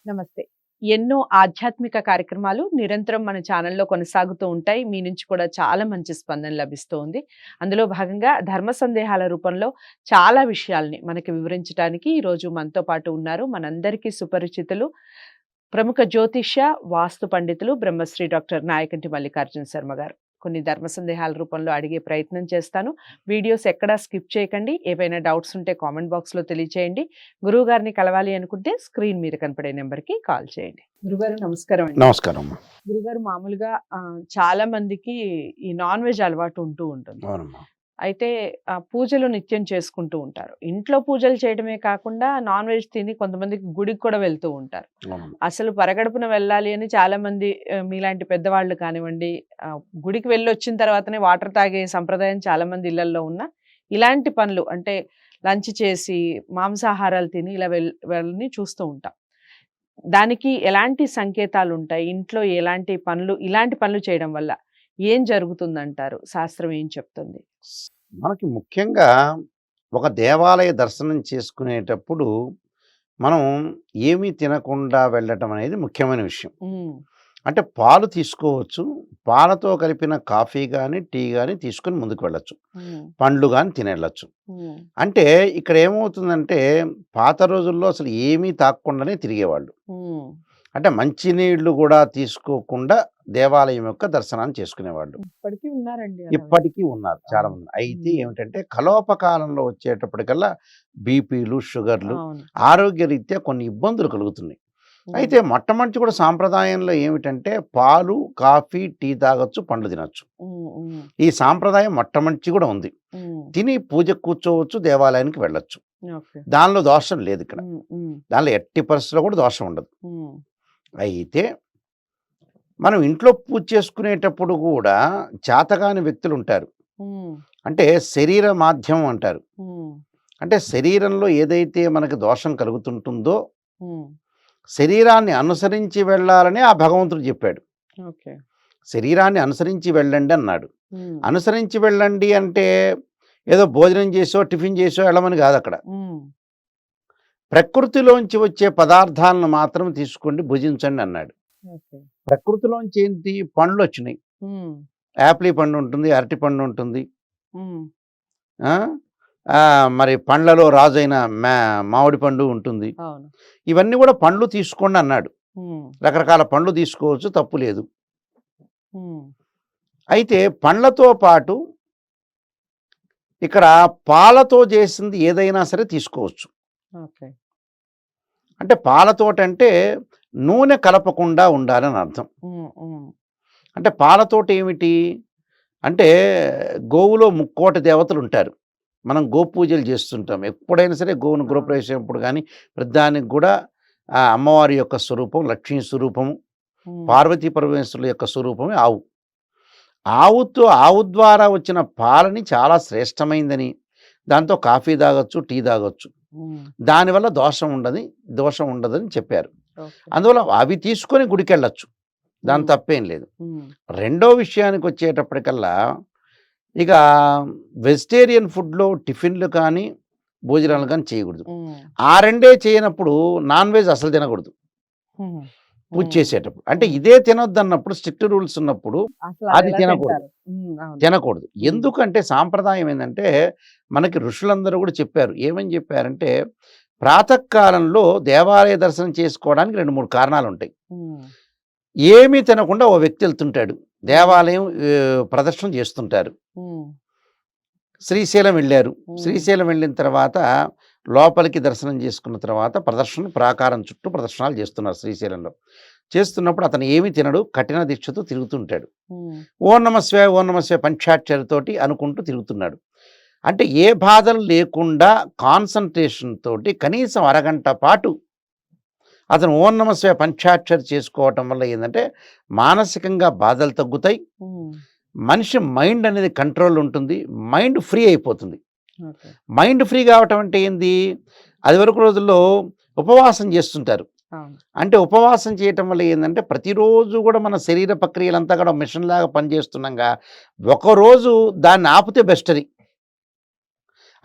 నమస్తే. ఎన్నో ఆధ్యాత్మిక కార్యక్రమాలు నిరంతరం మన ఛానల్‌లో కొనసాగుతూ ఉంటాయి. మీ నుంచి కూడా చాలా మంచి స్పందన లభిస్తూ ఉంది. అందులో భాగంగా ధర్మ సందేహాల రూపంలో చాలా విషయాల్ని మనకి వివరించటానికి ఈరోజు మనతో పాటు ఉన్నారు. మనందరికీ సుపరిచితులు, ప్రముఖ జ్యోతిష్య, వాస్తు పండితులు బ్రహ్మశ్రీ డాక్టర్ నాయకంటి మల్లికార్జున శర్మ గారు. కొన్ని ధర్మ సందేహాల రూపంలో అడిగే ప్రయత్నం చేస్తాను. వీడియోస్ ఎక్కడా స్కిప్ చేయకండి. ఏవైనా డౌట్స్ ఉంటే కామెంట్ బాక్స్‌లో తెలియచేయండి. గురువుగారిని కలవాలి అనుకుంటే స్క్రీన్ మీద కనపడే నెంబర్‌కి కాల్ చేయండి. గురుగారు నమస్కారం అండి. నమస్కారం అమ్మా. గురుగారు మామూలుగా చాలా మందికి ఈ నాన్ వెజ్ అలవాటు ఉంటూ ఉంటుంది. అవునమ్మా. అయితే పూజలు నిత్యం చేసుకుంటూ ఉంటారు. ఇంట్లో పూజలు చేయడమే కాకుండా నాన్ వెజ్ తిని కొంతమందికి గుడికి కూడా వెళ్తూ ఉంటారు. అవునమ్మా. అసలు పరగడుపున వెళ్ళాలి అని చాలా మంది మీలాంటి పెద్దవాళ్ళు కానివ్వండి, గుడికి వెళ్ళొచ్చిన తర్వాతనే వాటర్ తాగే సంప్రదాయం చాలా మంది ఇళ్లల్లో ఉన్న ఇలాంటి పనులు అంటే లంచ్ చేసి మాంసాహారాలు తిని ఇలా వెళ్ళని చూస్తూ ఉంటాం. దానికి ఎలాంటి సంకేతాలు ఉంటాయి? ఇంట్లో ఎలాంటి పనులు, ఇలాంటి పనులు చేయడం వల్ల ఏం జరుగుతుందంటారు? శాస్త్రం ఏం చెప్తుంది? మనకి ముఖ్యంగా ఒక దేవాలయ దర్శనం చేసుకునేటప్పుడు మనం ఏమీ తినకుండా వెళ్ళటం అనేది ముఖ్యమైన విషయం. హ్మ్. అంటే పాలు తీసుకోవచ్చు. పాలతో కలిపిన కాఫీ గానీ, టీ గానీ తీసుకొని ముందుకు వెళ్ళొచ్చు. హ్మ్. పండ్లు గానీ తినేళ్ళొచ్చు. హ్మ్. అంటే ఇక్కడ ఏమవుతుందంటే పాత రోజుల్లో అసలు ఏమీ తాగకుండానే తిరిగేవాళ్ళు. హ్మ్. అంటే మంచినీళ్ళు గూడా తీసుకోకుండా దేవాలయం యొక్క దర్శనాన్ని చేసుకునేవాళ్ళు. ఇప్పటికీ ఉన్నారండి అలా. ఇప్పటికీ ఉన్నారు చాలా అవును. మంది. అయితే హ్మ్. ఏమిటంటే కలోపకాలంలో వచ్చేటప్పటికల్లా బీపీలు, షుగర్లు, అవును. ఆరోగ్యరీత్యా కొన్ని ఇబ్బందులు కలుగుతున్నాయి. హ్మ్. అయితే మొట్టమొదటి కూడా సాంప్రదాయంలో ఏమిటంటే పాలు, కాఫీ, టీ తాగొచ్చు, పండ్లు తినొచ్చు. హ్మ్. హ్మ్. ఈ సాంప్రదాయం మొట్టమొదటి కూడా ఉంది. హ్మ్. తిని పూజకు కూర్చోవచ్చు, దేవాలయానికి వెళ్ళొచ్చు. ఓకే. దానిలో దోషం లేదు ఇక్కడ. హ్మ్. హ్మ్. దానిలో ఎట్టి పరిస్థితిలో కూడా దోషం ఉండదు. హ్మ్. అయితే మనం ఇంట్లో పూజ చేసుకునేటప్పుడు కూడా చేతగాని వ్యక్తులుంటారు. హ్మ్. అంటే శరీర మాధ్యమం అంటారు. హ్మ్. అంటే శరీరంలో ఏదైతే మనకు దోషం కలుగుతుంటుందో హ్మ్. శరీరాన్ని అనుసరించి వెళ్ళాలని ఆ భగవంతుడు చెప్పాడు. ఓకే. శరీరాన్ని అనుసరించి వెళ్ళండి అన్నాడు. హ్మ్. అనుసరించి వెళ్ళండి అంటే ఏదో భోజనం చేసో, టిఫిన్ చేసో వెళ్ళమని కాదు అక్కడ. హ్మ్. ప్రకృతిలోంచి వచ్చే పదార్థాలను మాత్రం తీసుకోండి, భుజించండి అన్నాడు. ఓకే. ప్రకృతిలోంచి ఏంటి పండ్లొచ్చినాయి. హ్మ్. యాపిల్ పండు ఉంటుంది, అరటి పండు ఉంటుంది. హ్మ్. ఆ! మరి పండ్లలో రాజైన మామిడి పండు ఉంటుంది. అవును. ఇవన్నీ కూడా పండ్లు తీసుకోండి అన్నాడు. హ్మ్. రకరకాల పండ్లు తీసుకోవచ్చు, తప్పు లేదు. హ్మ్. అయితే పండ్లతో పాటు ఇక్కడ పాలతో చేసింది ఏదైనా సరే తీసుకోవచ్చు. ఓకే. అంటే పాలతోటంటే నూనె కలపకుండా ఉండాలని అర్థం. హ్మ్. హ్మ్. అంటే పాలతోటి ఏమిటి? అంటే గోవులో ముక్కోటి దేవతలుంటారు. మనం గోపూజలు చేస్తుంటాం. ఎప్పుడైనా సరే గోవును అవును. గృహప్రవేశించినప్పుడు గానీ, ప్రతిదానికి గూడా ఆ అమ్మవారి యొక్క స్వరూపం, లక్ష్మీ స్వరూపము, హ్మ్. పార్వతీ పరమేశ్వరుల యొక్క స్వరూపమే ఆవు. ఆవు ద్వారా వచ్చిన పాలని చాలా శ్రేష్టమైందని, దాంతో కాఫీ తాగొచ్చు, టీ తాగొచ్చు. హ్మ్. దానివల్ల దోషం ఉండదని చెప్పారు. ఓకే. అందువల్ల అవి తీసుకొని గుడికెళ్ళొచ్చు. దాని హ్మ్. తప్పేం లేదు. హ్మ్. రెండో విషయానికొచ్చేటప్పటికల్లా ఇక వెజిటేరియన్ ఫుడ్‌లో టిఫిన్‌లు కానీ, భోజనాలు కానీ చేయకూడదు. హ్మ్. ఆ రెండే చేయనప్పుడు నాన్ వెజ్ అసలు తినకూడదు హ్మ్. పూజ హ్మ్. చేసేటప్పుడు. అంటే హ్మ్. ఇదే తినొద్దన్నప్పుడు స్ట్రిక్ట్ రూల్స్ ఉన్నప్పుడు అసలు అది అదెలా తినకూడదు. తింటారు? హ్మ్. అవును. తినకూడదు. హ్మ్. ఎందుకంటే సాంప్రదాయం ఏందంటే మనకి ఋషులందరూ కూడా చెప్పారు. ఏమని చెప్పారంటే ప్రాతకాలంలో దేవాలయ దర్శనం చేసుకోవడానికి 2, 3 కారణాలుంటాయి. హ్మ్. ఏమీ తినకుండా ఓ వ్యక్తి ఎళ్తుంటాడు. హ్మ్. దేవాలయం ప్రదక్షిణ చేస్తుంటారు. హ్మ్. శ్రీశైలం వెళ్ళారు. హ్మ్. శ్రీశైలం వెళ్ళిన తర్వాత లోపలికి దర్శనం చేసుకున్న తర్వాత ప్రాకారం చుట్టూ ప్రదర్శనలు చేస్తున్నారు శ్రీశైలంలో. చేస్తున్నప్పుడు అతను ఏమీ తినడు. కఠిన దీక్షతో తిరుగుతుంటాడు. హ్మ్. ఓం నమ శివాయ, ఓం నమ శివాయ పంచాక్షరితోటి అనుకుంటూ తిరుగుతున్నాడు. అంటే ఏ బాధలు లేకుండా కాన్సంట్రేషన్ తోటి కనీసం అరగంట పాటు అతను ఓం నమ శివాయ పంచాక్షరి చేసుకోవటం వల్ల ఏందంటే మానసికంగా బాధలు తగ్గుతాయి. హ్మ్. మనిషి మైండ్ అనేది కంట్రోల్ ఉంటుంది. మైండ్ ఫ్రీ అయిపోతుంది. ఓకే. మైండ్ ఫ్రీ కావటం అంటే ఏంది? అదివరకు రోజుల్లో ఉపవాసం చేస్తుంటారు. అవును. అంటే ఉపవాసం చేయటం వల్ల ఏందంటే ప్రతిరోజు కూడా మన శరీర ప్రక్రియలంతా కూడా మిషన్‌లాగా పనిచేస్తున్నాంగా, ఒకరోజు దాన్ని ఆపితే బెస్ట్ అని.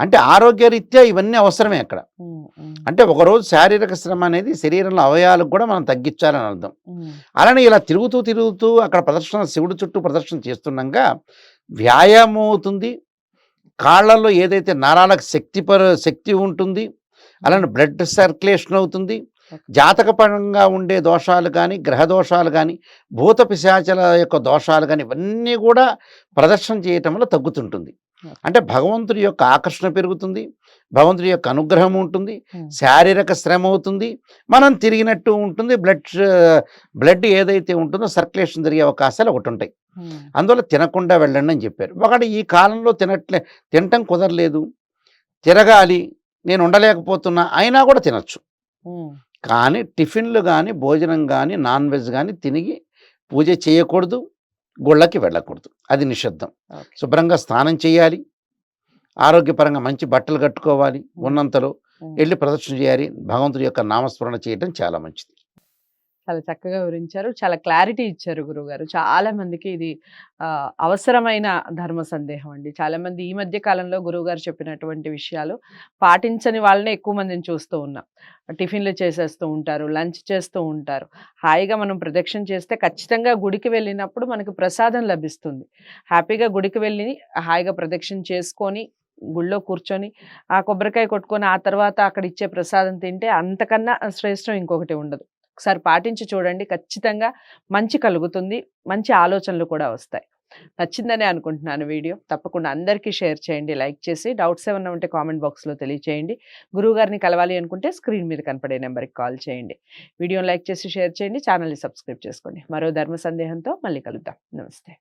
అంటే ఆరోగ్యరీత్యా ఇవన్నీ అవసరమే అక్కడ. అంటే ఒకరోజు శారీరక శ్రమ అనేది శరీరంలో అవయవాలకు కూడా మనం తగ్గించాలని అర్థం. అలానే ఇలా తిరుగుతూ అక్కడ ప్రదర్శన శివుడి చుట్టూ ప్రదర్శన చేస్తుండగా వ్యాయామం అవుతుంది. కాళ్ళల్లో ఏదైతే నరాలకు శక్తి ఉంటుంది. అలానే బ్లడ్ సర్క్యులేషన్ అవుతుంది. జాతకపరంగా ఉండే దోషాలు కానీ, గ్రహ దోషాలు కానీ, భూత పిశాచల యొక్క దోషాలు కానీ ఇవన్నీ కూడా ప్రదర్శన చేయటం వల్ల తగ్గుతుంటుంది. అంటే భగవంతుడి యొక్క ఆకర్షణ పెరుగుతుంది, భగవంతుడి యొక్క అనుగ్రహం ఉంటుంది, శారీరక శ్రమ అవుతుంది, మనం తిరిగినట్టు ఉంటుంది, బ్లడ్ ఏదైతే ఉంటుందో సర్క్యులేషన్ జరిగే అవకాశాలు ఒకటి ఉంటాయి. అందువల్ల తినకుండా వెళ్ళండి అని చెప్పారు. ఒకటి ఈ కాలంలో తినటం కుదరలేదు, తిరగాలి, నేను ఉండలేకపోతున్నా అయినా కూడా తినచ్చు. కానీ టిఫిన్లు కానీ, భోజనం కానీ, నాన్ వెజ్ కానీ తినిగి పూజ చేయకూడదు, గుళ్ళకి వెళ్ళకూడదు. అది నిషిద్ధం. శుభ్రంగా స్నానం చేయాలి, ఆరోగ్యపరంగా మంచి బట్టలు కట్టుకోవాలి, ఉన్నంతలో వెళ్ళి ప్రదర్శన చేయాలి, భగవంతుడి యొక్క నామస్మరణ చేయడం చాలా మంచిది. చాలా చక్కగా వివరించారు. చాలా క్లారిటీ ఇచ్చారు గురువుగారు. చాలా మందికి ఇది అవసరమైన ధర్మ సందేహం అండి. చాలా మంది ఈ మధ్య కాలంలో గురువుగారు చెప్పినటువంటి విషయాలు పాటించని వాళ్ళనే ఎక్కువ మందిని చూస్తూ ఉన్నాం. టిఫిన్లు చేసేస్తూ ఉంటారు, లంచ్ చేస్తూ ఉంటారు. హాయిగా మనం ప్రదక్షిణ చేస్తే ఖచ్చితంగా గుడికి వెళ్ళినప్పుడు మనకు ప్రసాదం లభిస్తుంది. హ్యాపీగా గుడికి వెళ్ళి హాయిగా ప్రదక్షిణ చేసుకొని గుళ్ళో కూర్చొని ఆ కొబ్బరికాయ కొట్టుకొని ఆ తర్వాత అక్కడ ఇచ్చే ప్రసాదం తింటే అంతకన్నా శ్రేష్టం ఇంకొకటి ఉండదు. ఒకసారి పాటించి చూడండి, ఖచ్చితంగా మంచి కలుగుతుంది, మంచి ఆలోచనలు కూడా వస్తాయి. నచ్చిందనే అనుకుంటున్నాను వీడియో. తప్పకుండా అందరికీ షేర్ చేయండి, లైక్ చేసి. డౌట్స్ ఏమన్నా ఉంటే కామెంట్ బాక్స్లో తెలియచేయండి. గురువుగారిని కలవాలి అనుకుంటే స్క్రీన్ మీద కనపడే నెంబర్కి కాల్ చేయండి. వీడియోని లైక్ చేసి షేర్ చేయండి, ఛానల్ని సబ్స్క్రైబ్ చేసుకోండి. మరో ధర్మ సందేహంతో మళ్ళీ కలుద్దాం. నమస్తే.